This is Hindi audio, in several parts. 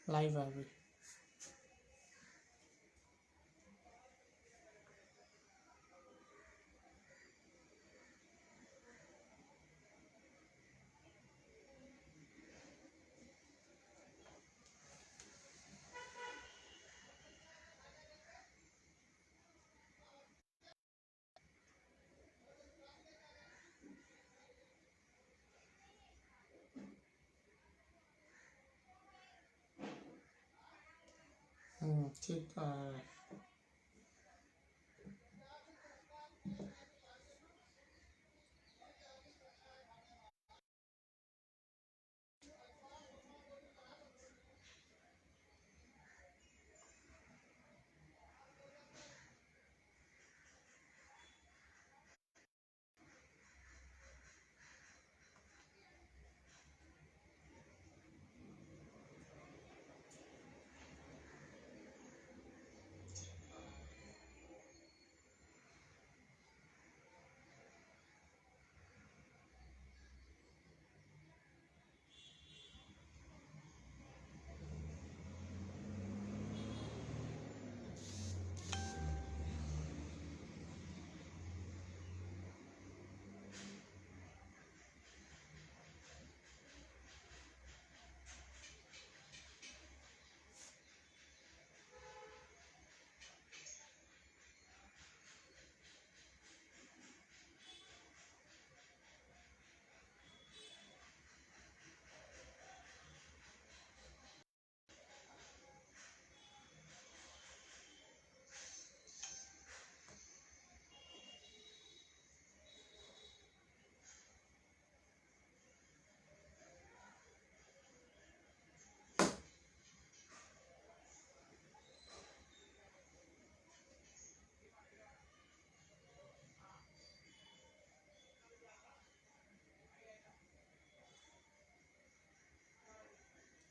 लाइव है अभी। ठीक है।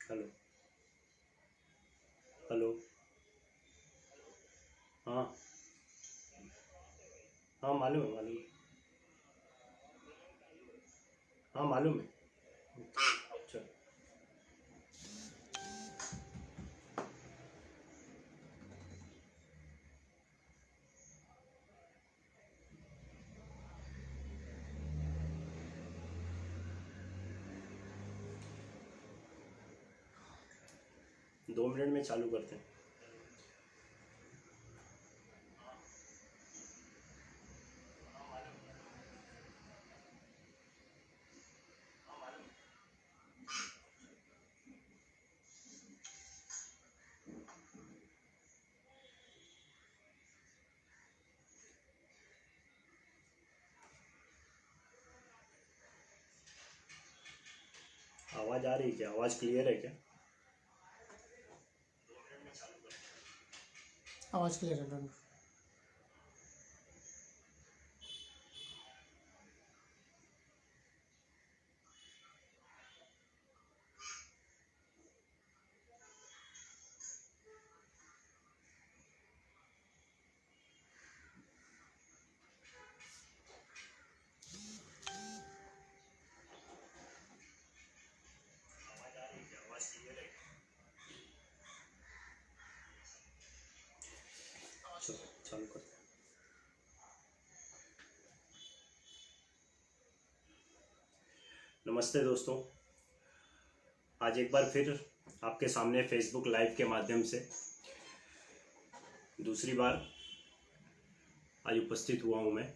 Hello hello. हाँ हाँ, मालूम है मालूम है। हाँ मालूम है। अच्छा, 2 मिनट में चालू करते हैं। आवाज़ आ रही है क्या? आवाज़ क्लियर है क्या? आवाज़ क्लियर है दोनों। आवाज़ आ रही है क्या? आवाज़ क्लियर है क्या? चलो चालू करते हैं। नमस्ते दोस्तों, आज एक बार फिर आपके सामने फेसबुक लाइव के माध्यम से दूसरी बार आज उपस्थित हुआ हूँ मैं।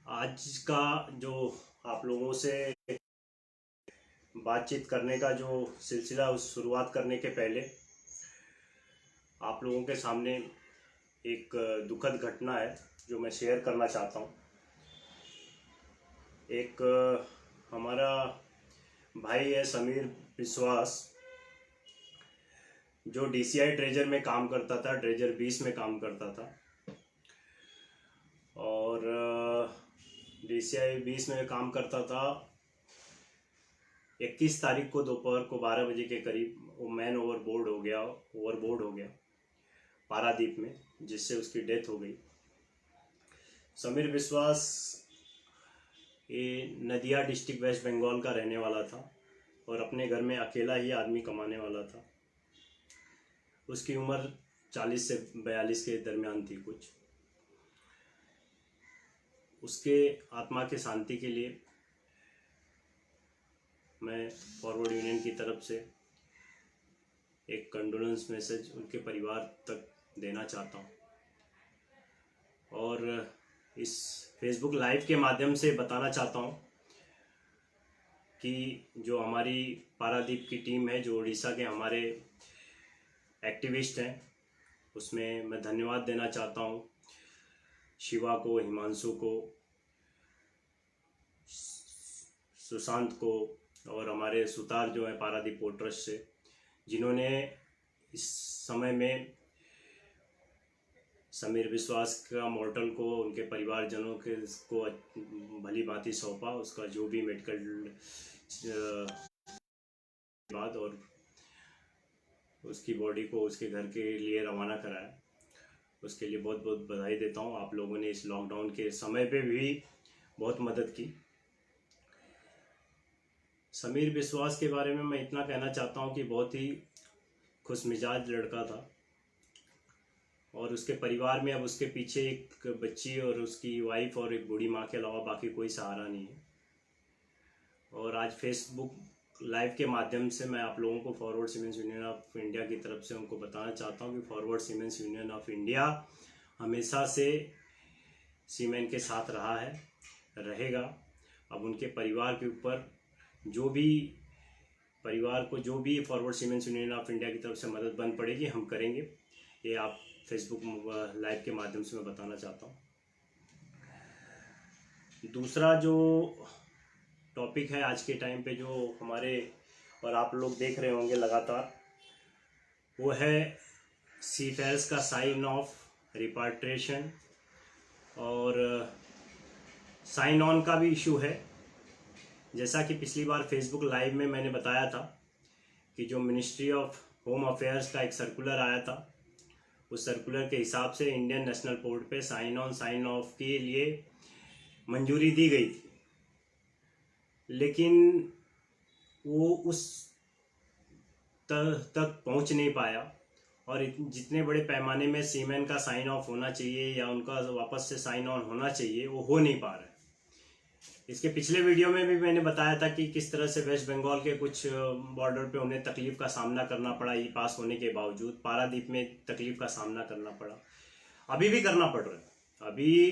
आज का जो आप लोगों से बातचीत करने का जो सिलसिला, उस शुरुआत करने के पहले आप लोगों के सामने एक दुखद घटना है जो मैं शेयर करना चाहता हूँ। एक हमारा भाई है समीर विश्वास, जो DCI ट्रेजर में काम करता था, ट्रेजर 20 में काम करता था। और DCI 20 में काम करता था। 21 तारीख को दोपहर को 12 बजे के करीब वो मैन ओवरबोर्ड हो गया पारादीप में, जिससे उसकी डेथ हो गई। समीर विश्वास ये नदिया डिस्ट्रिक्ट वेस्ट बंगाल का रहने वाला था और अपने घर में अकेला ही आदमी कमाने वाला था। उसकी उम्र 40 से 42 के दरमियान थी कुछ। उसके आत्मा के शांति के लिए मैं फॉरवर्ड यूनियन की तरफ से एक कंडोलेंस मैसेज उनके परिवार तक देना चाहता हूँ और इस फेसबुक लाइव के माध्यम से बताना चाहता हूँ कि जो हमारी पारादीप की टीम है, जो उड़ीसा के हमारे एक्टिविस्ट हैं, उसमें मैं धन्यवाद देना चाहता हूँ शिवा को, हिमांशु को, सुशांत को और हमारे सुतार जो है पारादीप पोर्ट ट्रस्ट से, जिन्होंने इस समय में समीर विश्वास का मॉर्टल को उनके परिवारजनों के को भली भांति सौंपा, उसका जो भी मेडिकल बाद और उसकी बॉडी को उसके घर के लिए रवाना कराया। उसके लिए बहुत बहुत बधाई देता हूँ। आप लोगों ने इस लॉकडाउन के समय पे भी बहुत मदद की। समीर विश्वास के बारे में मैं इतना कहना चाहता हूँ कि बहुत ही खुश मिजाज लड़का था और उसके परिवार में अब उसके पीछे एक बच्ची और उसकी वाइफ और एक बूढ़ी माँ के अलावा बाकी कोई सहारा नहीं है। और आज फेसबुक लाइव के माध्यम से मैं आप लोगों को forward cements union of India की तरफ से उनको बताना चाहता हूँ कि forward cements union of India हमेशा से सीमेंट के साथ रहा है, रहेगा। अब उनके परिवार के ऊपर जो भी forward cements union of India की तरफ से मदद बन पड़ेगी, हम करेंगे। ये आप फेसबुक लाइव के माध्यम से मैं बताना चाहता हूँ। दूसरा जो टॉपिक है आज के टाइम पे, जो हमारे और आप लोग देख रहे होंगे लगातार, वो है सीफेयर्स का साइन ऑफ रिपाट्रिएशन और साइन ऑन का भी इशू है। जैसा कि पिछली बार फेसबुक लाइव में मैंने बताया था कि जो मिनिस्ट्री ऑफ होम अफेयर्स का एक सर्कुलर आया था, उस सर्कुलर के हिसाब से इंडियन नेशनल पोर्ट पे साइन ऑन साइन ऑफ के लिए मंजूरी दी गई थी, लेकिन वो उस तक पहुंच नहीं पाया और जितने बड़े पैमाने में सीमेन का साइन ऑफ होना चाहिए या उनका वापस से साइन ऑन होना चाहिए, वो हो नहीं पा रहा है। इसके पिछले वीडियो में भी मैंने बताया था कि किस तरह से वेस्ट बंगाल के कुछ बॉर्डर पे उन्हें तकलीफ का सामना करना पड़ा। ई पास होने के बावजूद पारादीप में तकलीफ का सामना करना पड़ा, अभी भी करना पड़ रहा है। अभी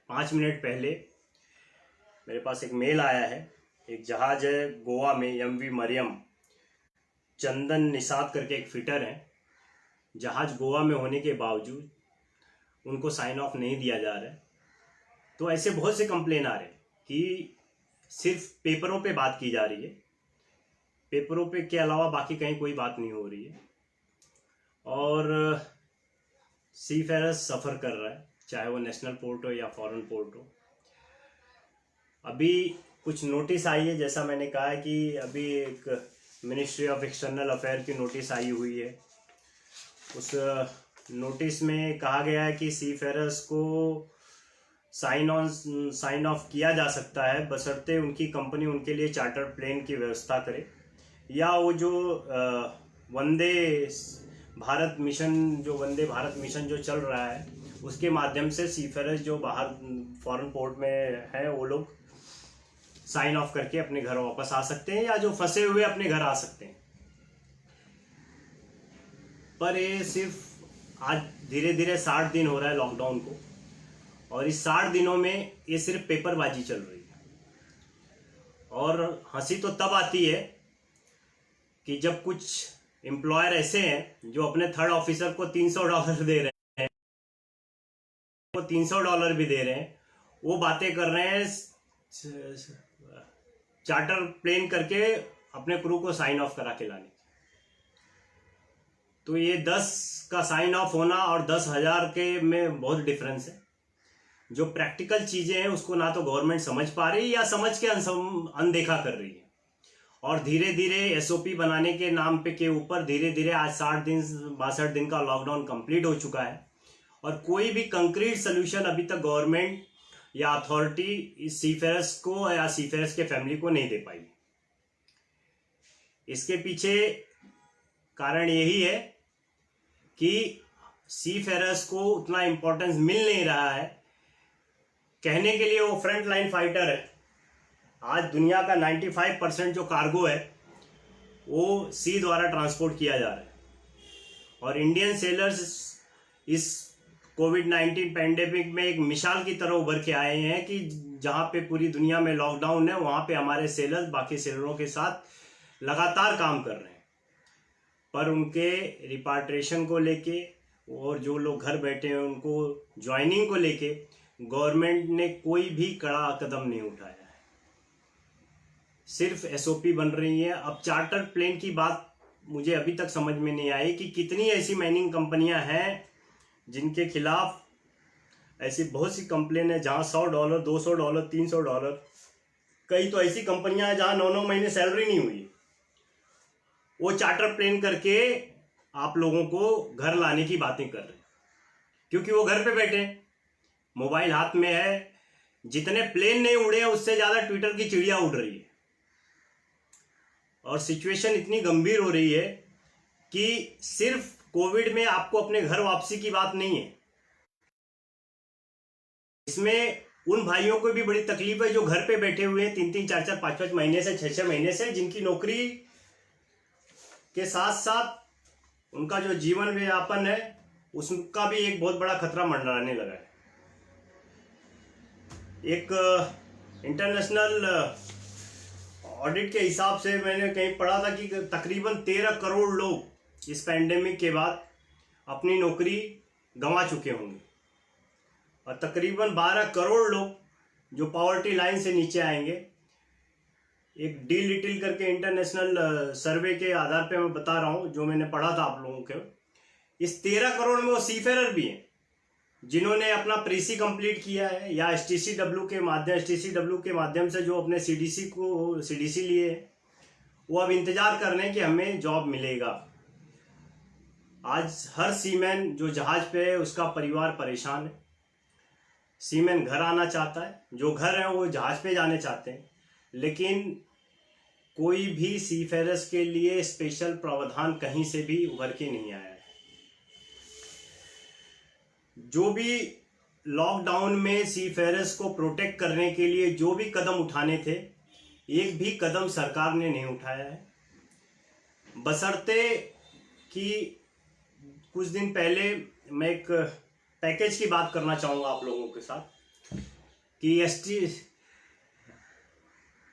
5 मिनट पहले मेरे पास एक मेल आया है। एक जहाज है गोवा में, MV मरियम, चंदन निषाद करके एक फिटर है। जहाज गोवा में होने के बावजूद उनको साइन ऑफ नहीं दिया जा रहा है। तो ऐसे बहुत से कंप्लेन आ रहे हैं कि सिर्फ पेपरों पे बात की जा रही है, पेपरों पे के अलावा बाकी कहीं कोई बात नहीं हो रही है और सीफेयर्स सफ़र कर रहा है, चाहे वो नेशनल पोर्ट हो या फॉरेन पोर्ट हो। अभी कुछ नोटिस आई है, जैसा मैंने कहा है कि अभी एक मिनिस्ट्री ऑफ एक्सटर्नल अफेयर की नोटिस आई हुई है। उस नोटिस में कहा गया है कि सीफेयर्स को साइन ऑफ किया जा सकता है बशर्ते उनकी कंपनी उनके लिए चार्टर प्लेन की व्यवस्था करे, या वो जो वंदे भारत मिशन जो चल रहा है उसके माध्यम से सीफेयर्स जो बाहर फॉरेन पोर्ट में है वो लोग साइन ऑफ करके अपने घर वापस आ सकते हैं, या जो फंसे हुए अपने घर आ सकते हैं। पर ये सिर्फ आज धीरे धीरे 60 दिन हो रहा है लॉकडाउन को, और इस 60 दिनों में ये सिर्फ पेपरबाजी चल रही है। और हंसी तो तब आती है कि जब कुछ एम्प्लॉयर ऐसे हैं जो अपने थर्ड ऑफिसर को $300 दे रहे हैं, वो $300 भी दे रहे हैं, वो बातें कर रहे हैं चार्टर प्लेन करके अपने क्रू को साइन ऑफ करा के लाने। तो ये 10 का साइन ऑफ होना और 10,000 के में बहुत डिफरेंस है। जो प्रैक्टिकल चीजें हैं उसको ना तो गवर्नमेंट समझ पा रही है या समझ के अनदेखा कर रही है, और धीरे धीरे SOP बनाने के नाम पे के ऊपर धीरे धीरे आज 62 दिन का लॉकडाउन कंप्लीट हो चुका है और कोई भी कंक्रीट सोल्यूशन अभी तक गवर्नमेंट या अथॉरिटी इस सीफेरस को या सीफेरस के फैमिली को नहीं दे पाई। इसके पीछे कारण यही है कि सीफेरस को उतना इंपॉर्टेंस मिल नहीं रहा है। कहने के लिए वो फ्रंट लाइन फाइटर है। आज दुनिया का 95% जो कार्गो है वो सी द्वारा ट्रांसपोर्ट किया जा रहा है, और इंडियन सेलर्स इस कोविड-19 पैंडेमिक में एक मिसाल की तरह उभर के आए हैं कि जहां पे पूरी दुनिया में लॉकडाउन है वहां पे हमारे सेलर्स बाकी सेलरों के साथ लगातार काम कर रहे हैं। पर उनके रिपाट्रिएशन को लेके और जो लोग घर बैठे हैं उनको ज्वाइनिंग को लेके गवर्नमेंट ने कोई भी कड़ा कदम नहीं उठाया है। सिर्फ एसओपी बन रही है। अब चार्टर प्लेन की बात मुझे अभी तक समझ में नहीं आई कि कितनी ऐसी माइनिंग कंपनियां हैं जिनके खिलाफ ऐसी बहुत सी कंप्लेन है जहां $100, $200, $300, कई तो ऐसी कंपनियां हैं जहां 9-9 महीने सैलरी नहीं हुई। वो चार्टर प्लेन करके आप लोगों को घर लाने की बातें कर रहे हैं, क्योंकि वो घर पे बैठे हैं, मोबाइल हाथ में है। जितने प्लेन नहीं उड़े हैं उससे ज्यादा ट्विटर की चिड़िया उड़ रही है, और सिचुएशन इतनी गंभीर हो रही है कि सिर्फ कोविड में आपको अपने घर वापसी की बात नहीं है, इसमें उन भाइयों को भी बड़ी तकलीफ है जो घर पे बैठे हुए हैं 3-3, 4-4, 5-5 महीने से, 6-6 महीने से, जिनकी नौकरी के साथ साथ उनका जो जीवन व्यापन है उसका भी एक बहुत बड़ा खतरा मंडराने लगा है। एक इंटरनेशनल ऑडिट के हिसाब से मैंने कहीं पढ़ा था कि तकरीबन 13 करोड़ लोग इस पैंडेमिक के बाद अपनी नौकरी गंवा चुके होंगे, और तकरीबन 12 करोड़ लोग जो पॉवर्टी लाइन से नीचे आएंगे। एक डी लिटिल करके इंटरनेशनल सर्वे के आधार पे मैं बता रहा हूं, जो मैंने पढ़ा था आप लोगों के, इस 13 करोड़ में वो सीफेरर भी हैं जिन्होंने अपना प्रीसी कंप्लीट किया है या एसटीसीडब्ल्यू के माध्यम से जो अपने सीडीसी लिए है, वो अब इंतजार कर रहे हैं कि हमें जॉब मिलेगा। आज हर सीमैन जो जहाज पे है उसका परिवार परेशान है। सीमैन घर आना चाहता है, जो घर है वो जहाज पे जाने चाहते हैं, लेकिन कोई भी सीफेरस के लिए स्पेशल प्रावधान कहीं से भी उभर के नहीं आया है। जो भी लॉकडाउन में सीफेरस को प्रोटेक्ट करने के लिए जो भी कदम उठाने थे, एक भी कदम सरकार ने नहीं उठाया है। बशर्ते कि कुछ दिन पहले मैं एक पैकेज की बात करना चाहूँगा आप लोगों के साथ कि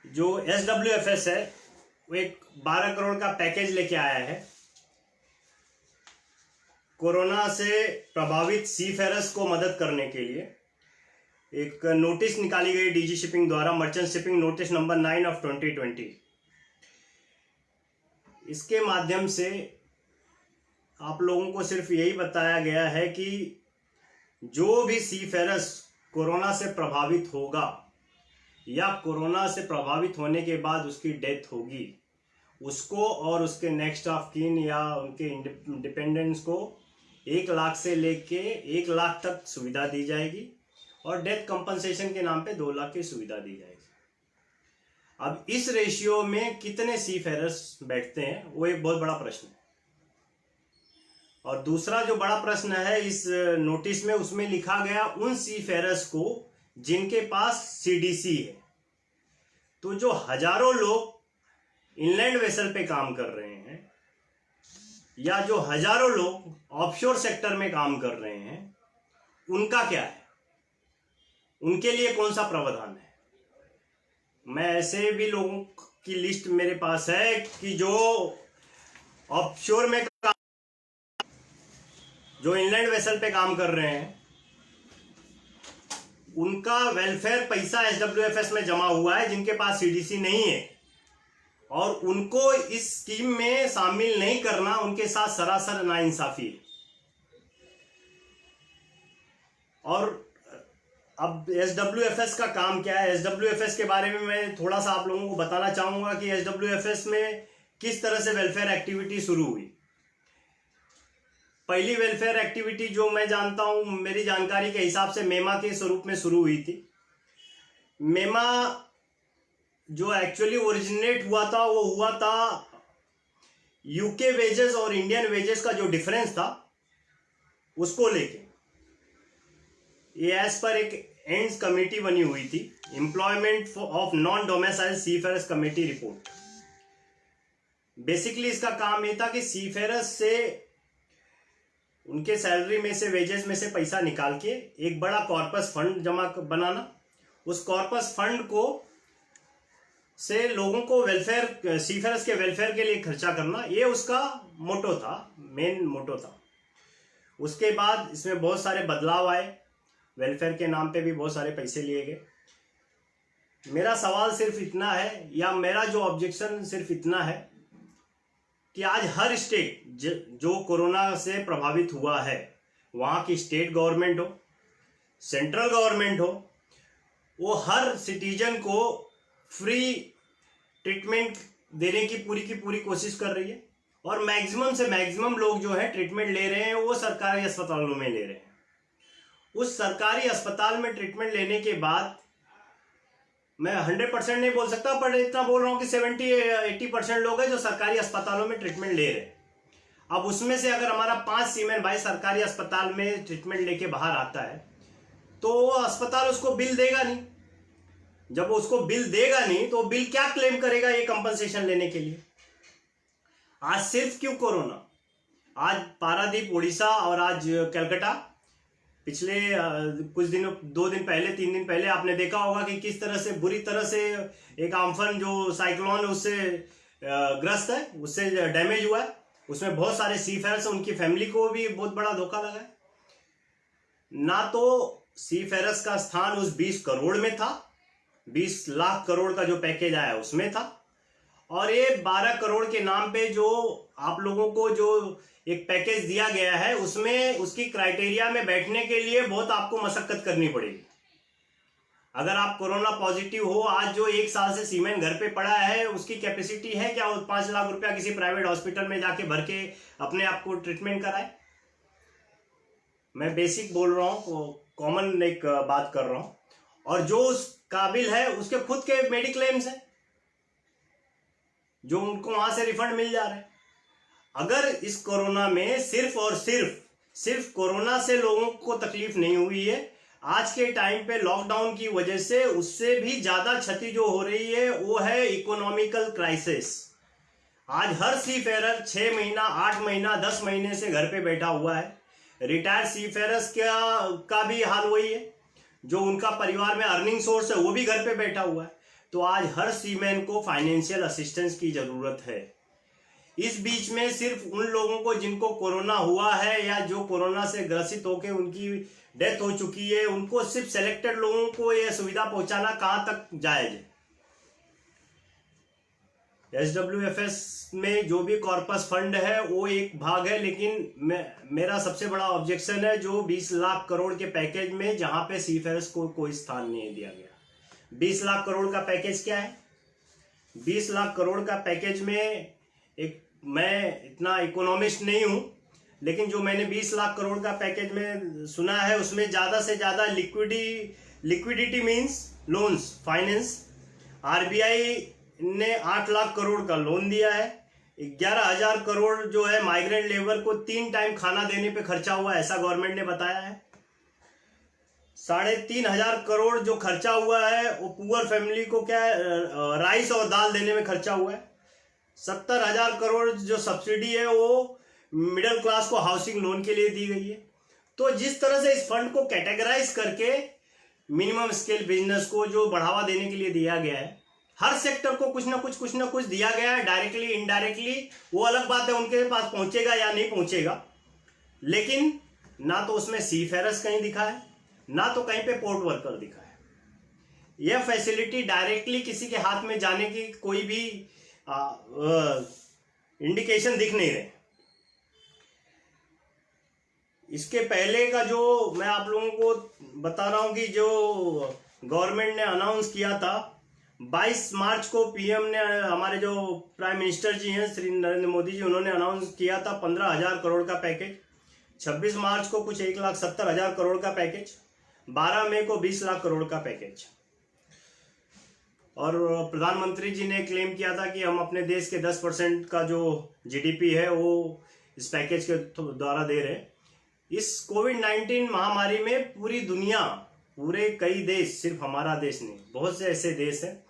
जो SWFS है वो एक 12 करोड़ का पैकेज लेके आया है कोरोना से प्रभावित सीफेरस को मदद करने के लिए। एक नोटिस निकाली गई डीजी शिपिंग द्वारा, merchant shipping notice number 9 of 2020। इसके माध्यम से आप लोगों को सिर्फ यही बताया गया है कि जो भी सीफेरस कोरोना से प्रभावित होगा या कोरोना से प्रभावित होने के बाद उसकी डेथ होगी, उसको और उसके नेक्स्ट ऑफ कीन या उनके डिपेंडेंट्स को 1 लाख से लेके 1 लाख तक सुविधा दी जाएगी, और डेथ कंपनसेशन के नाम पे 2 लाख की सुविधा दी जाएगी। अब इस रेशियो में कितने सीफेरर्स बैठते हैं वो एक बहुत बड़ा प्रश्न है। और दूसरा जो बड़ा प्रश्न है इस नोटिस में, उसमें लिखा गया उन सीफेरर्स को जिनके पास सीडीसी है। तो जो हजारों लोग इनलैंड वेसल पे काम कर रहे हैं या जो हजारों लोग ऑफशोर सेक्टर में काम कर रहे हैं, उनका क्या है? उनके लिए कौन सा प्रावधान है? मैं ऐसे भी लोगों की लिस्ट मेरे पास है कि जो ऑफशोर में जो इनलैंड वेसल पे काम कर रहे हैं, उनका वेलफेयर पैसा SWFS में जमा हुआ है, जिनके पास सीडीसी नहीं है, और उनको इस स्कीम में शामिल नहीं करना उनके साथ सरासर नाइंसाफी है। और अब SWFS का काम क्या है? SWFS के बारे में मैं थोड़ा सा आप लोगों को बताना चाहूंगा कि SWFS में किस तरह से वेलफेयर एक्टिविटी शुरू हुई। पहली वेलफेयर एक्टिविटी जो मैं जानता हूं, मेरी जानकारी के हिसाब से मेमा के स्वरूप में शुरू हुई थी। मेमा जो एक्चुअली ओरिजिनेट हुआ था वो हुआ था यूके वेजेस और इंडियन वेजेस का जो डिफरेंस था उसको लेके। ये एज पर एक एंड्स कमेटी बनी हुई थी, employment of non domicile seafarers committee report. Basically इसका काम ये था कि सीफेयर्स से उनके सैलरी में से, वेजेस में से पैसा निकाल के एक बड़ा कॉर्पस फंड जमा बनाना, उस कॉर्पस फंड को से लोगों को वेलफेयर, सीफेयर्स के वेलफेयर के लिए खर्चा करना, ये उसका मोटो था, मेन मोटो था। उसके बाद इसमें बहुत सारे बदलाव आए, वेलफेयर के नाम पे भी बहुत सारे पैसे लिए गए। मेरा सवाल सिर्फ इतना है, या मेरा जो ऑब्जेक्शन सिर्फ इतना है कि आज हर स्टेट जो कोरोना से प्रभावित हुआ है, वहाँ की स्टेट गवर्नमेंट हो, सेंट्रल गवर्नमेंट हो, वो हर सिटीजन को फ्री ट्रीटमेंट देने की पूरी कोशिश कर रही है। और मैक्सिमम से मैक्सिमम लोग जो है ट्रीटमेंट ले रहे हैं वो सरकारी अस्पतालों में ले रहे हैं। उस सरकारी अस्पताल में ट्रीटमेंट लेने के बाद, मैं 100% नहीं बोल सकता, पर इतना बोल रहा हूँ कि 70-80% लोग हैं जो सरकारी अस्पतालों में ट्रीटमेंट ले रहे हैं। अब उसमें से अगर हमारा 5 सीमेन भाई सरकारी अस्पताल में ट्रीटमेंट लेके बाहर आता है तो वो अस्पताल उसको बिल देगा नहीं। जब उसको बिल देगा नहीं तो बिल क्या क्लेम करेगा ये कंपनसेशन लेने के लिए? आज सिर्फ क्यों कोरोना, आज पारादीप उड़ीसा और आज कलकत्ता, पिछले कुछ दिनों, 2 दिन पहले, 3 दिन पहले आपने देखा होगा कि किस तरह से बुरी तरह से एक आम्फन जो साइक्लोन उससे ग्रस्त है, उससे डैमेज हुआ है। उसमें बहुत सारे सीफेयर्स, उनकी फैमिली को भी बहुत बड़ा धोखा लगा है। ना तो सीफेयर्स का स्थान उस 20 करोड़ में था, 20 लाख करोड़ का जो पैकेज आया उसमें था, और ये 12 करोड़ के नाम पे जो आप लोगों को जो एक पैकेज दिया गया है, उसमें उसकी क्राइटेरिया में बैठने के लिए बहुत आपको मशक्कत करनी पड़ेगी। अगर आप कोरोना पॉजिटिव हो, आज जो 1 साल से सीमेंट घर पे पड़ा है, उसकी कैपेसिटी है क्या 5 लाख रुपया किसी प्राइवेट हॉस्पिटल में जाके भर के अपने आप को ट्रीटमेंट कराए? मैं बेसिक बोल रहा हूँ, कॉमन एक बात कर रहा हूँ। और जो उस काबिल है उसके खुद के मेडिक्लेम्स हैं जो उनको वहां से रिफंड मिल जा रहे हैं। अगर इस कोरोना में सिर्फ और सिर्फ कोरोना से लोगों को तकलीफ नहीं हुई है, आज के टाइम पे लॉकडाउन की वजह से उससे भी ज्यादा क्षति जो हो रही है वो है इकोनॉमिकल क्राइसिस। आज हर सीफेयर 6 महीना, 8 महीना, 10 महीने से घर पे बैठा हुआ है। रिटायर्ड सीफेयर्स का भी हाल वही है, जो उनका परिवार में अर्निंग सोर्स है वो भी घर पे बैठा हुआ है। तो आज हर सीमैन को फाइनेंशियल असिस्टेंस की जरूरत है। इस बीच में सिर्फ उन लोगों को जिनको कोरोना हुआ है या जो कोरोना से ग्रसित होकर उनकी डेथ हो चुकी है, उनको सिर्फ सेलेक्टेड लोगों को यह सुविधा पहुंचाना कहां तक जायज है? SWFS में जो भी कॉर्पस फंड है वो एक भाग है, लेकिन मेरा सबसे बड़ा ऑब्जेक्शन है जो 20 लाख करोड़ के पैकेज में, जहां पे सीफेयर्स को कोई स्थान नहीं दिया गया। 20 लाख करोड़ का पैकेज क्या है? 20 लाख करोड़ का पैकेज में, एक, मैं इतना इकोनॉमिस्ट नहीं हूं, लेकिन जो मैंने 20 लाख करोड़ का पैकेज में सुना है उसमें ज्यादा से ज्यादा liquidity means loans, finance. RBI ने 8 लाख करोड़ का लोन दिया है। 11,000 करोड़ जो है माइग्रेंट लेबर को 3 टाइम खाना देने पे खर्चा हुआ है, ऐसा गवर्नमेंट ने बताया है। 3,500 करोड़ जो खर्चा हुआ है वो पुअर फैमिली को क्या है, राइस और दाल देने में खर्चा हुआ है। 70,000 करोड़ जो सब्सिडी है वो मिडिल क्लास को हाउसिंग लोन के लिए दी गई है। तो जिस तरह से इस फंड को कैटेगराइज करके मिनिमम स्केल बिजनेस को जो बढ़ावा देने के लिए दिया गया है, हर सेक्टर को कुछ ना कुछ दिया गया है, डायरेक्टली इनडायरेक्टली, वो अलग बात है उनके पास पहुंचेगा या नहीं पहुंचेगा। लेकिन ना तो उसमें सीफेयर्स कहीं दिखा है, ना तो कहीं पे पोर्ट वर्कर दिखा है। यह फैसिलिटी डायरेक्टली किसी के हाथ में जाने की कोई भी इंडिकेशन दिख नहीं रहे। इसके पहले का जो मैं आप लोगों को बता रहा हूं कि जो गवर्नमेंट ने अनाउंस किया था 22 मार्च को, पीएम ने, हमारे जो प्राइम मिनिस्टर जी हैं श्री नरेंद्र मोदी जी, उन्होंने अनाउंस किया था 15,000 करोड़ का पैकेज। 26 मार्च को कुछ 1,70,000 करोड़ का पैकेज, 12 मई को 20 लाख करोड़ का पैकेज। और प्रधानमंत्री जी ने क्लेम किया था कि हम अपने देश के 10% का जो जीडीपी है वो इस पैकेज के द्वारा दे रहे हैं। इस कोविड-19 महामारी में पूरी दुनिया, पूरे कई देश, सिर्फ हमारा देश नहीं, बहुत से ऐसे देश हैं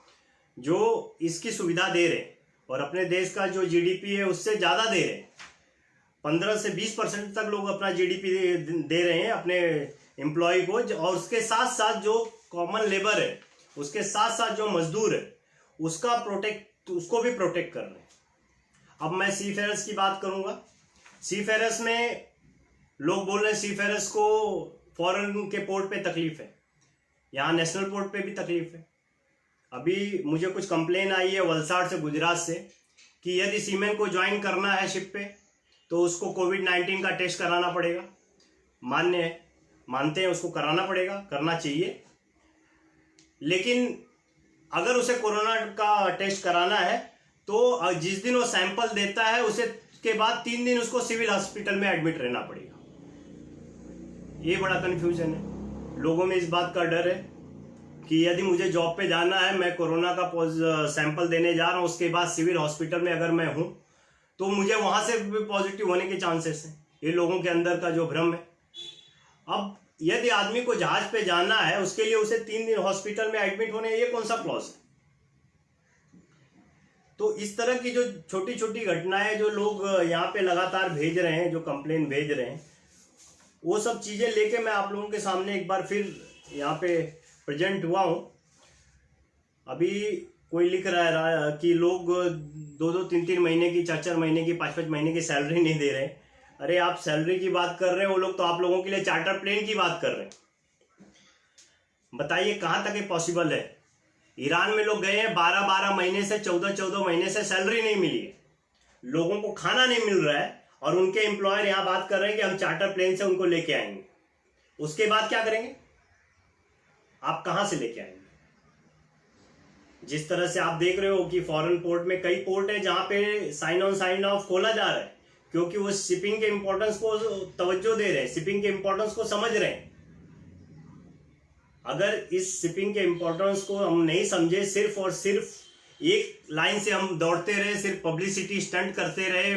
जो इसकी सुविधा दे रहे हैं और अपने देश का जो जीडीपी है उससे ज़्यादा दे रहे हैं। 15 से 20% तक लोग अपना जीडीपी दे रहे हैं अपने एम्प्लॉय को, और उसके साथ साथ जो कॉमन लेबर है, उसके साथ साथ जो मजदूर है, उसको भी प्रोटेक्ट कर रहे हैं। अब मैं सीफेयर्स की बात करूंगा। सीफेयर्स में लोग बोल रहे हैं सीफेयर्स को फॉरेन के पोर्ट पे तकलीफ है, यहाँ नेशनल पोर्ट पे भी तकलीफ है। अभी मुझे कुछ कंप्लेन आई है वलसाड़ से, गुजरात से, कि यदि सीमेन को ज्वाइन करना है शिप पे तो उसको कोविड-19 का टेस्ट कराना पड़ेगा। मान्य है, मानते हैं, उसको कराना पड़ेगा, करना चाहिए। लेकिन अगर उसे कोरोना का टेस्ट कराना है तो जिस दिन वो सैंपल देता है उसे के बाद 3 दिन उसको सिविल हॉस्पिटल में एडमिट रहना पड़ेगा। ये बड़ा कन्फ्यूजन है, लोगों में इस बात का डर है कि यदि मुझे जॉब पे जाना है, मैं कोरोना का सैंपल देने जा रहा हूँ, उसके बाद सिविल हॉस्पिटल में अगर मैं हूँ तो मुझे वहां से भी पॉजिटिव होने के चांसेस हैं। ये लोगों के अंदर का जो भ्रम है। अब यदि आदमी को जहाज पे जाना है, उसके लिए उसे 3 दिन हॉस्पिटल में एडमिट होने, ये कौन सा क्लॉज है? तो इस तरह की जो छोटी छोटी घटनाएं जो लोग यहाँ पे लगातार भेज रहे हैं, जो कंप्लेन भेज रहे हैं, वो सब चीजें लेके मैं आप लोगों के सामने एक बार फिर यहाँ पे प्रेजेंट हुआ हूँ। अभी कोई लिख रहा है कि लोग 2-2, 3-3 महीने की, 4-4 महीने की, 5-5 महीने की सैलरी नहीं दे रहे। अरे आप सैलरी की बात कर रहे हैं, वो लोग तो आप लोगों के लिए चार्टर प्लेन की बात कर रहे हैं। बताइए कहाँ तक ये पॉसिबल है? ईरान में लोग गए हैं, 12-12 महीने से, 14-14 महीने से सैलरी नहीं मिली है, लोगों को खाना नहीं मिल रहा है, और उनके एम्प्लॉयर यहाँ बात कर रहे हैं कि हम चार्टर प्लेन से उनको लेके आएंगे। उसके बाद क्या करेंगे? आप कहाँ से लेके आएंगे? जिस तरह से आप देख रहे हो कि फॉरेन पोर्ट में कई पोर्ट है जहां पे साइन ऑन साइन ऑफ खोला जा रहा है, क्योंकि वो शिपिंग के इंपॉर्टेंस को तवज्जो दे रहे हैं, शिपिंग के इंपॉर्टेंस को समझ रहे हैं। अगर इस शिपिंग के इंपॉर्टेंस को हम नहीं समझे, सिर्फ और सिर्फ एक लाइन से हम दौड़ते रहे, सिर्फ पब्लिसिटी स्टंट करते रहे,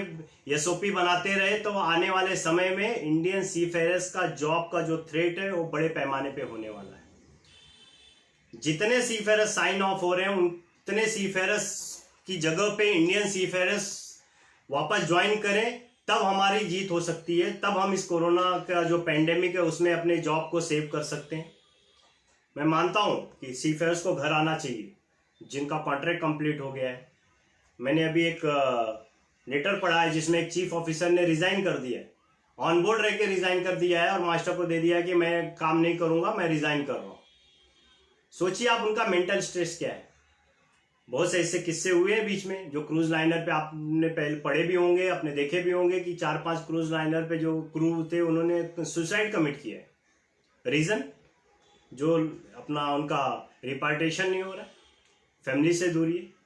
एसओपी बनाते रहे, तो आने वाले समय में इंडियन सीफेयर्स का जॉब का जो थ्रेट है वो बड़े पैमाने पे होने वाला है। जितने सीफेयर्स साइन ऑफ हो रहे हैं, उतने सीफेयर्स की जगह पे इंडियन सीफेयर्स वापस ज्वाइन करें, तब हमारी जीत हो सकती है। तब हम इस कोरोना का जो पेंडेमिक है उसमें अपने जॉब को सेव कर सकते हैं। मैं मानता हूं कि सीफेयर्स को घर आना चाहिए जिनका कॉन्ट्रैक्ट कंप्लीट हो गया है। मैंने अभी एक लेटर पढ़ा है जिसमें एक चीफ ऑफिसर ने रिजाइन कर दिया है, ऑन बोर्ड रह के रिजाइन कर दिया है, और मास्टर को दे दिया है कि मैं काम नहीं करूंगा, मैं रिजाइन कर रहा हूं। सोचिए आप उनका मेंटल स्ट्रेस क्या है। बहुत से ऐसे किस्से हुए हैं बीच में, जो क्रूज लाइनर पे आपने पहले पढ़े भी होंगे, आपने देखे भी होंगे कि 4-5 क्रूज लाइनर पे जो क्रू थे उन्होंने सुसाइड कमिट किया है। रीजन जो अपना उनका रिपार्टेशन नहीं हो रहा, फैमिली से दूरी है।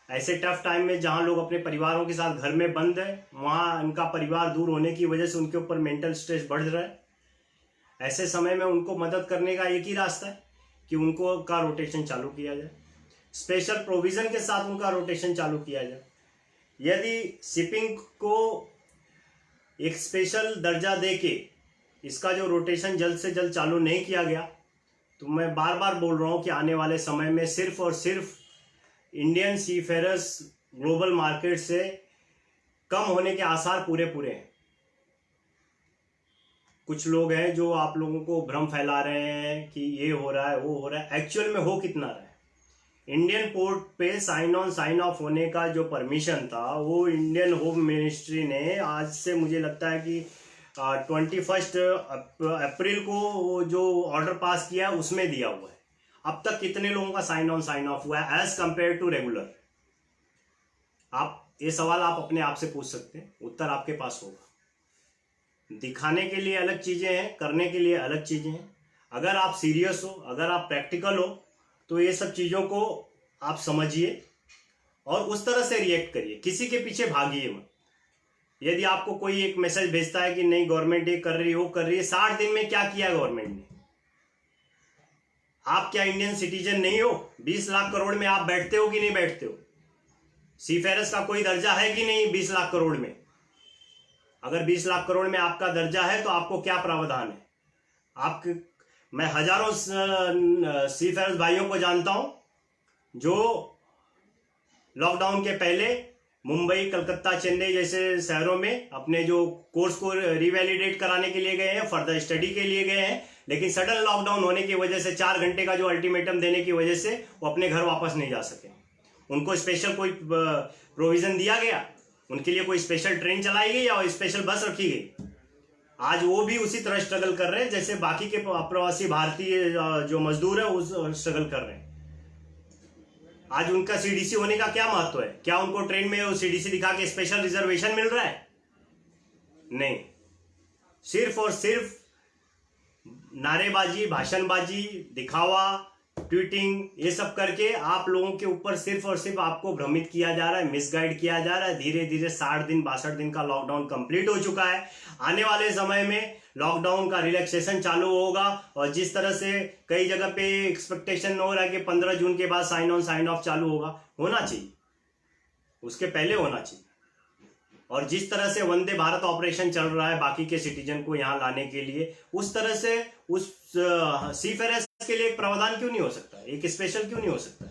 ऐसे टफ टाइम में जहां लोग अपने परिवारों के साथ घर में बंद है, वहां उनका परिवार दूर होने की वजह से उनके ऊपर मेंटल स्ट्रेस बढ़ रहा है। ऐसे समय में उनको मदद करने का एक ही रास्ता है कि उनको का रोटेशन चालू किया जाए, स्पेशल प्रोविजन के साथ उनका रोटेशन चालू किया जाए। यदि शिपिंग को एक स्पेशल दर्जा देके इसका जो रोटेशन जल्द से जल्द चालू नहीं किया गया, तो मैं बार बार बोल रहा हूं कि आने वाले समय में सिर्फ और सिर्फ इंडियन सीफेयर्स ग्लोबल मार्केट से कम होने के आसार पूरे हैं। कुछ लोग हैं जो आप लोगों को भ्रम फैला रहे हैं कि ये हो रहा है, वो हो रहा है। एक्चुअल में हो कितना रहा है? इंडियन पोर्ट पे साइन ऑन साइन ऑफ होने का जो परमिशन था वो इंडियन होम मिनिस्ट्री ने आज से मुझे लगता है कि 21 अप्रैल को वो जो ऑर्डर पास किया उसमें दिया हुआ है। अब तक कितने लोगों का साइन ऑन साइन ऑफ हुआ है एज कंपेयर टू रेगुलर? आप ये सवाल आप अपने आप से पूछ सकते हैं, उत्तर आपके पास होगा। दिखाने के लिए अलग चीजें हैं, करने के लिए अलग चीजें हैं। अगर आप सीरियस हो, अगर आप प्रैक्टिकल हो, तो ये सब चीजों को आप समझिए और उस तरह से रिएक्ट करिए, किसी के पीछे भागिए मत। यदि आपको कोई एक मैसेज भेजता है कि नहीं गवर्नमेंट ये कर रही है, वो कर रही है, 60 दिन में क्या किया गवर्नमेंट ने? आप क्या इंडियन सिटीजन नहीं हो? 20 लाख करोड़ में आप बैठते हो कि नहीं बैठते हो? सीफेरस का कोई दर्जा है कि नहीं 20 लाख करोड़ में? अगर 20 लाख करोड़ में आपका दर्जा है तो आपको क्या प्रावधान है? आप मैं हजारों सीफेरस भाइयों को जानता हूं जो लॉकडाउन के पहले मुंबई, कलकत्ता, चेन्नई जैसे शहरों में अपने जो कोर्स को रिवैलिडेट कराने के लिए गए हैं, फर्दर स्टडी के लिए गए हैं, लेकिन सडन लॉकडाउन होने की वजह से 4 घंटे का जो अल्टीमेटम देने की वजह से वो अपने घर वापस नहीं जा सके। उनको स्पेशल कोई प्रोविजन दिया गया? उनके लिए कोई स्पेशल ट्रेन चलाई गई या स्पेशल बस रखी गई? आज वो भी उसी तरह स्ट्रगल कर रहे हैं जैसे बाकी के अप्रवासी भारतीय जो मजदूर है उस स्ट्रगल कर रहे हैं। आज उनका सीडीसी होने का क्या महत्व है? क्या उनको ट्रेन में सीडीसी दिखा के स्पेशल रिजर्वेशन मिल रहा है? नहीं, सिर्फ और सिर्फ नारेबाजी, भाषणबाजी, दिखावा, ट्वीटिंग, ये सब करके आप लोगों के ऊपर सिर्फ और सिर्फ आपको भ्रमित किया जा रहा है, मिसगाइड किया जा रहा है। धीरे धीरे 60 दिन 62 दिन का लॉकडाउन कंप्लीट हो चुका है। आने वाले समय में लॉकडाउन का रिलैक्सेशन चालू होगा और जिस तरह से कई जगह पे एक्सपेक्टेशन हो रहा है कि 15 जून के बाद साइन ऑन साइन ऑफ चालू होगा, होना चाहिए, उसके पहले होना चाहिए। और जिस तरह से वंदे भारत ऑपरेशन चल रहा है बाकी के सिटीजन को यहां लाने के लिए, उस तरह से उस सीफेरस के लिए एक प्रावधान क्यों नहीं हो सकता? एक स्पेशल क्यों नहीं हो सकता?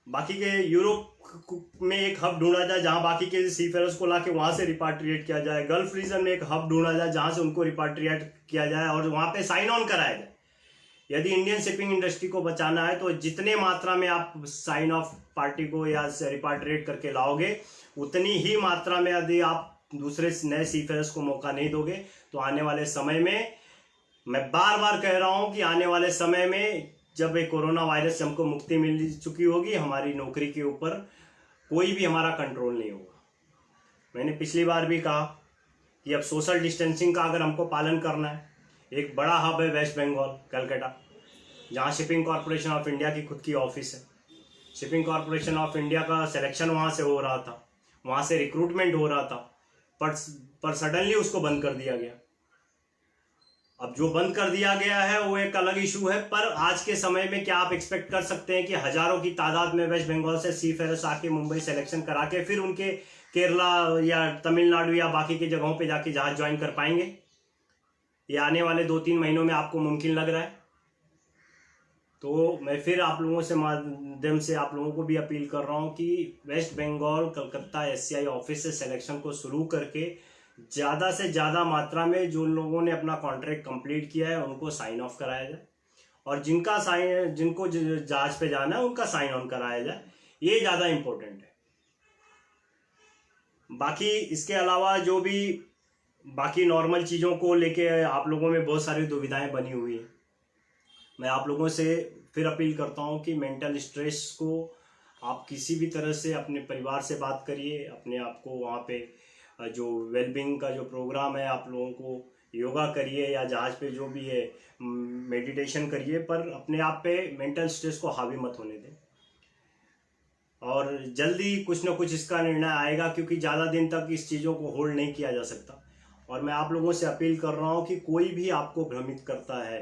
बाकी के यूरोप में एक हब ढूंढा जाए जहां बाकी के सीफेरस को लाके वहां से रिपाट्रिएट किया जाए। गल्फ रीजन में एक हब ढूंढा जाए जहां से उनको रिपाट्रिएट किया जाए और वहां पे साइन ऑन कराया जाए। यदि इंडियन शिपिंग इंडस्ट्री को बचाना है तो जितने मात्रा में आप साइन ऑफ पार्टी को या रिपाट्रिएट करके लाओगे, उतनी ही मात्रा में यदि आप दूसरे नए सीफेरस को मौका नहीं दोगे तो आने वाले समय में, मैं बार बार कह रहा हूं कि आने वाले समय में जब एक कोरोना वायरस से हमको मुक्ति मिल चुकी होगी, हमारी नौकरी के ऊपर कोई भी हमारा कंट्रोल नहीं होगा। मैंने पिछली बार भी कहा कि अब सोशल डिस्टेंसिंग का अगर हमको पालन करना है, एक बड़ा हब है वेस्ट बंगाल, कलकत्ता, जहाँ शिपिंग कॉरपोरेशन ऑफ इंडिया की खुद की ऑफिस है। शिपिंग कॉरपोरेशन ऑफ इंडिया का सिलेक्शन वहाँ से हो रहा था, वहाँ से रिक्रूटमेंट हो रहा था, पर सडनली उसको बंद कर दिया गया। अब जो बंद कर दिया गया है वो एक अलग इशू है, पर आज के समय में क्या आप एक्सपेक्ट कर सकते हैं कि हजारों की तादाद में वेस्ट बंगाल से सीफेरस आके मुंबई सिलेक्शन करा के फिर उनके केरला या तमिलनाडु या बाकी की जगहों पे जाके जहाज ज्वाइन कर पाएंगे? ये आने वाले 2-3 महीनों में आपको मुमकिन लग रहा है? तो मैं फिर आप लोगों से माध्यम से आप लोगों को भी अपील कर रहा हूँ कि वेस्ट बंगाल कलकत्ता एससीआई ऑफिस से सिलेक्शन को शुरू करके ज़्यादा से ज़्यादा मात्रा में जो लोगों ने अपना कॉन्ट्रैक्ट कंप्लीट किया है उनको साइन ऑफ कराया जाए और जिनको जहाज पे जाना है उनका साइन ऑन कराया जाए। ये ज़्यादा इम्पोर्टेंट है। बाकी इसके अलावा जो भी बाकी नॉर्मल चीज़ों को लेके आप लोगों में बहुत सारी दुविधाएं बनी हुई हैं, मैं आप लोगों से फिर अपील करता हूं कि मेंटल स्ट्रेस को आप किसी भी तरह से अपने परिवार से बात करिए, अपने आप को वहाँ पे जो वेलबींग का जो प्रोग्राम है आप लोगों को योगा करिए या जहाज पे जो भी है मेडिटेशन करिए, पर अपने आप पे मेंटल स्ट्रेस को हावी मत होने दें। और जल्दी कुछ ना कुछ इसका निर्णय आएगा क्योंकि ज़्यादा दिन तक इस चीज़ों को होल्ड नहीं किया जा सकता। और मैं आप लोगों से अपील कर रहा हूँ कि कोई भी आपको भ्रमित करता है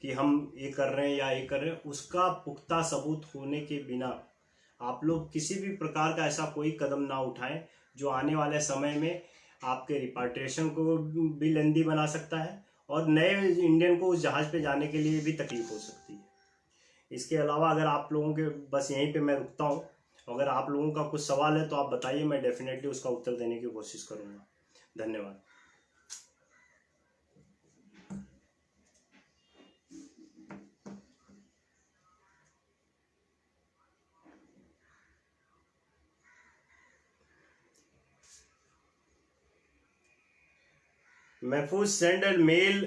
कि हम ये कर रहे हैं या ये कर रहे हैं, उसका पुख्ता सबूत होने के बिना आप लोग किसी भी प्रकार का ऐसा कोई कदम ना उठाएं जो आने वाले समय में आपके रिपाट्रिएशन को भी लेंदी बना सकता है और नए इंडियन को उस जहाज पे जाने के लिए भी तकलीफ हो सकती है। इसके अलावा अगर आप लोगों के, बस यहीं पे मैं रुकता हूँ, अगर आप लोगों का कुछ सवाल है तो आप बताइए, मैं डेफिनेटली उसका उत्तर देने की कोशिश करूँगा। धन्यवाद। Mahfouz, send a mail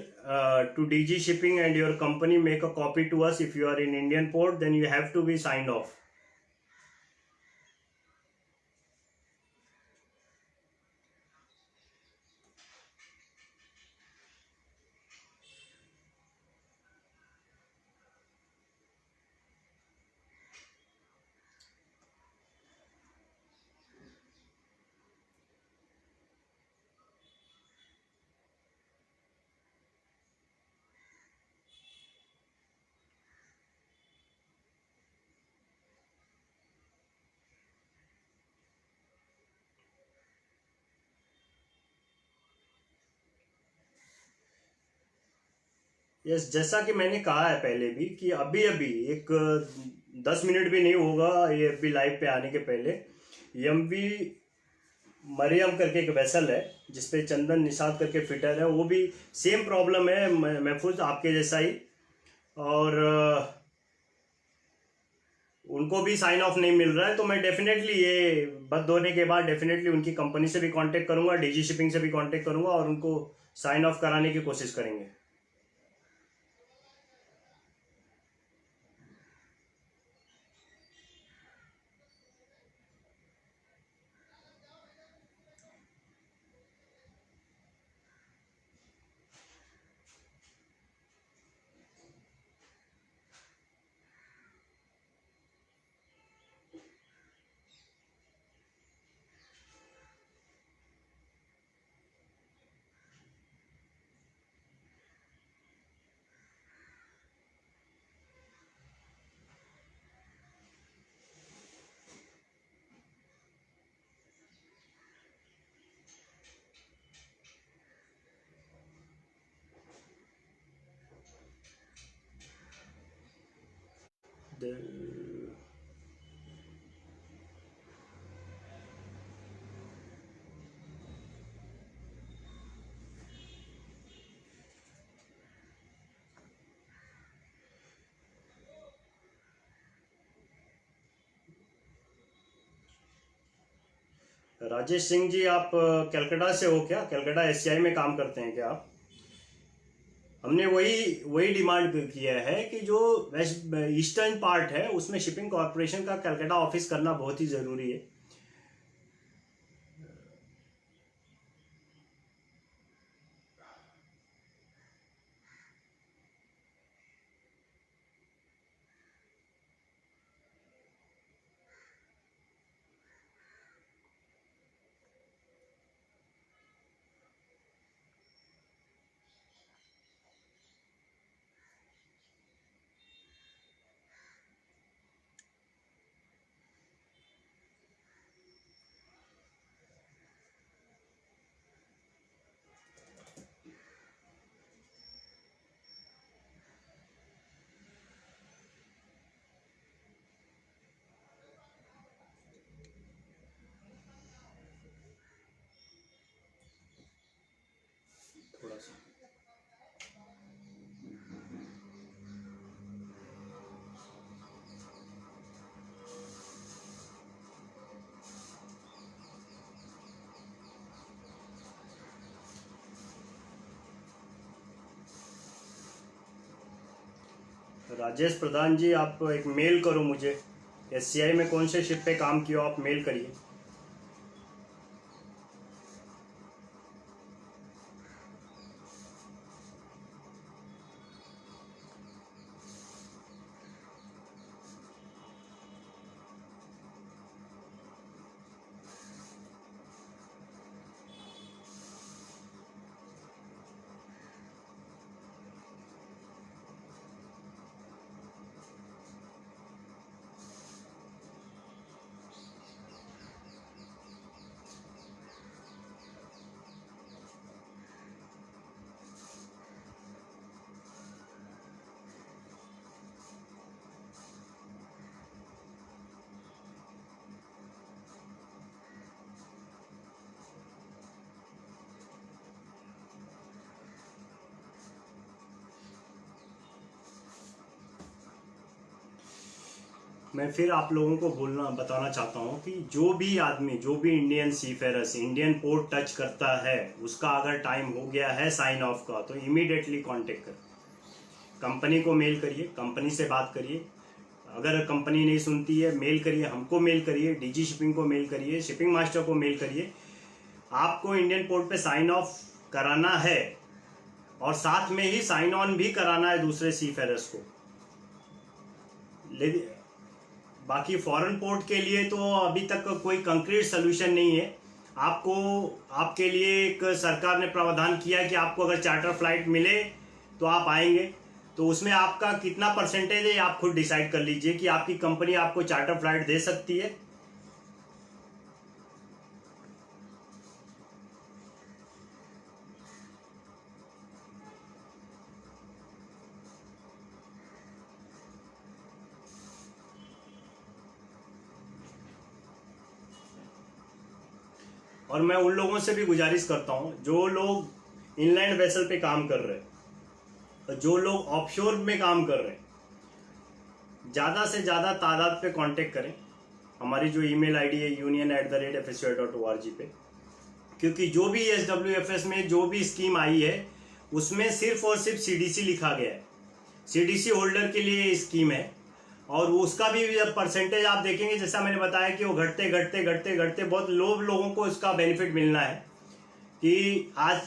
to DG Shipping and your company make a copy to us. If you are in Indian port, then you have to be signed off. Yes, जैसा कि मैंने कहा है पहले भी कि अभी अभी एक 10 मिनट भी नहीं होगा ये अभी लाइव पे आने के पहले एमवी मरियम करके एक वेसल है जिसपे चंदन निषाद करके फिटर है, वो भी सेम प्रॉब्लम है महफूज आपके जैसा ही। और उनको भी साइन ऑफ नहीं मिल रहा है, तो मैं डेफिनेटली ये बंद होने के बाद डेफिनेटली उनकी कंपनी से भी कांटेक्ट करूंगा, डीजी शिपिंग से भी कांटेक्ट करूंगा और उनको साइन ऑफ कराने की कोशिश करेंगे। द- राजेश सिंह जी, आप कलकत्ता से हो क्या? कलकत्ता एससीआई में काम करते हैं क्या आप? हमने वही वही डिमांड किया है कि जो वेस्ट ईस्टर्न पार्ट है उसमें शिपिंग कॉरपोरेशन का कलकत्ता ऑफिस करना बहुत ही ज़रूरी है। थोड़ा सा राजेश प्रधान जी, आप एक मेल करो मुझे। एससीआई में कौन से शिप पे काम किया हो, आप मेल करिए। मैं फिर आप लोगों को बताना चाहता हूँ कि जो भी आदमी, जो भी Indian seafarers Indian port touch करता है, उसका अगर टाइम हो गया है साइन ऑफ का, तो इमीडिएटली कांटेक्ट कर, कंपनी को मेल करिए, कंपनी से बात करिए। अगर कंपनी नहीं सुनती है, मेल करिए, हमको मेल करिए, डीजी शिपिंग को मेल करिए, शिपिंग मास्टर को मेल करिए। आपको इंडियन पोर्ट पे साइन ऑफ कराना है और साथ में ही साइन ऑन भी कराना है दूसरे सीफेरर्स को। लेकिन बाकी फॉरेन पोर्ट के लिए तो अभी तक कोई कंक्रीट सोल्यूशन नहीं है। आपको, आपके लिए एक सरकार ने प्रावधान किया कि आपको अगर चार्टर फ्लाइट मिले तो आप आएंगे, तो उसमें आपका कितना परसेंटेज है आप खुद डिसाइड कर लीजिए कि आपकी कंपनी आपको चार्टर फ्लाइट दे सकती है। और मैं उन लोगों से भी गुजारिश करता हूँ जो लोग इनलैंड वेसल पे काम कर रहे हैं, जो लोग ऑफशोर में काम कर रहे हैं, ज़्यादा से ज़्यादा तादाद पे कांटेक्ट करें। हमारी जो ईमेल आईडी है union@fsui.org पे, क्योंकि जो भी SWFS में जो भी स्कीम आई है उसमें सिर्फ और सिर्फ CDC लिखा गया है। CDC होल्डर के लिए ये स्कीम है और उसका भी जब परसेंटेज आप देखेंगे, जैसा मैंने बताया कि वो घटते घटते घटते घटते बहुत लोगों को इसका बेनिफिट मिलना है कि आज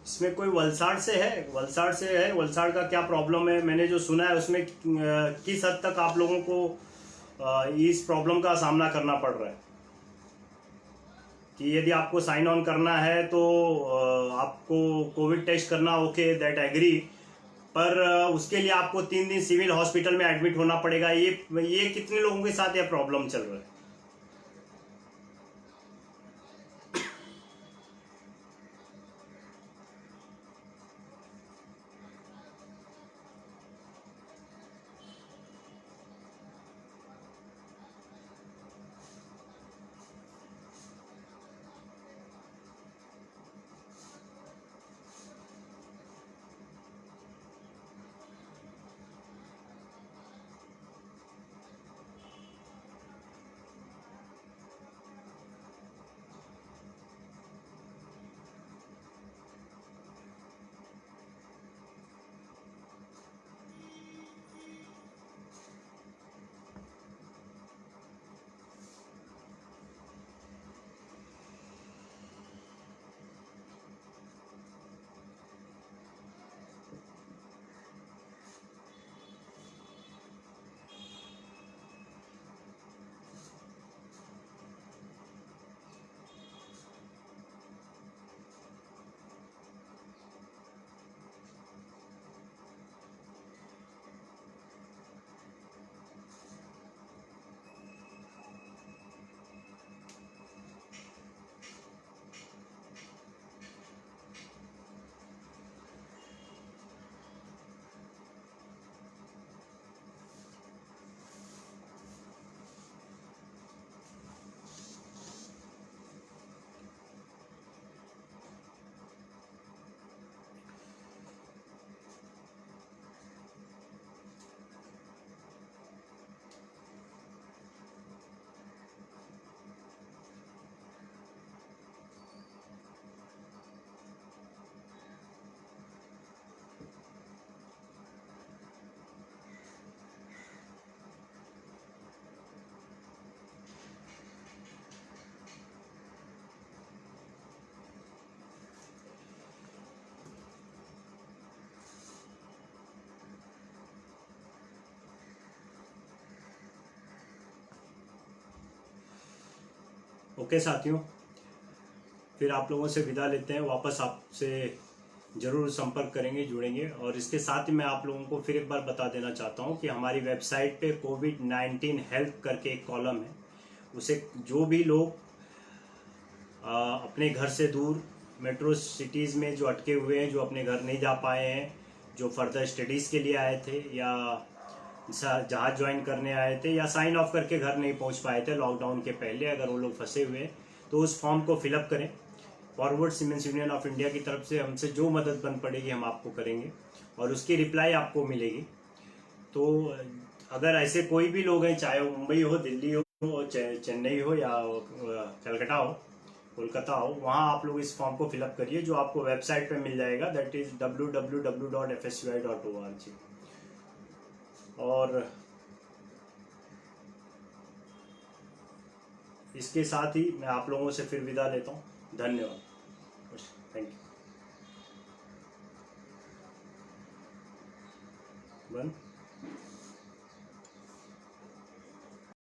इसमें कोई वलसाड़ से है, वलसाड़ का क्या प्रॉब्लम है, मैंने जो सुना है उसमें किस हद तक आप लोगों को इस प्रॉब्लम का सामना करना पड़ रहा है कि यदि आपको साइन ऑन करना है तो आपको कोविड टेस्ट करना, ओके दैट एग्री, पर उसके लिए आपको 3 दिन सिविल हॉस्पिटल में एडमिट होना पड़ेगा। ये कितने लोगों के साथ यह प्रॉब्लम चल रहा है? ओके साथियों, फिर आप लोगों से विदा लेते हैं। वापस आपसे ज़रूर संपर्क करेंगे, जुड़ेंगे। और इसके साथ ही मैं आप लोगों को फिर एक बार बता देना चाहता हूं कि हमारी वेबसाइट पे कोविड-19 हेल्प करके एक कॉलम है, उसे जो भी लोग अपने घर से दूर मेट्रो सिटीज़ में जो अटके हुए हैं, जो अपने घर नहीं जा पाए हैं, जो फर्दर स्टडीज़ के लिए आए थे या जहाज ज्वाइन करने आए थे या साइन ऑफ करके घर नहीं पहुंच पाए थे लॉकडाउन के पहले, अगर वो लोग फंसे हुए हैं तो उस फॉर्म को फिलअप करें। Forward siemens union of India की तरफ से हमसे जो मदद बन पड़ेगी हम आपको करेंगे और उसकी रिप्लाई आपको मिलेगी। तो अगर ऐसे कोई भी लोग हैं, चाहे वो मुंबई हो, दिल्ली हो, चेन्नई हो या कलकत्ता हो, कोलकाता हो, वहाँ आप लोग इस फॉर्म को फिलअप करिए जो आपको वेबसाइट पे मिल जाएगा, दैट इज www.fsui.org। और इसके साथ ही मैं आप लोगों से फिर विदा लेता हूँ। धन्यवाद। Thank you. बंद।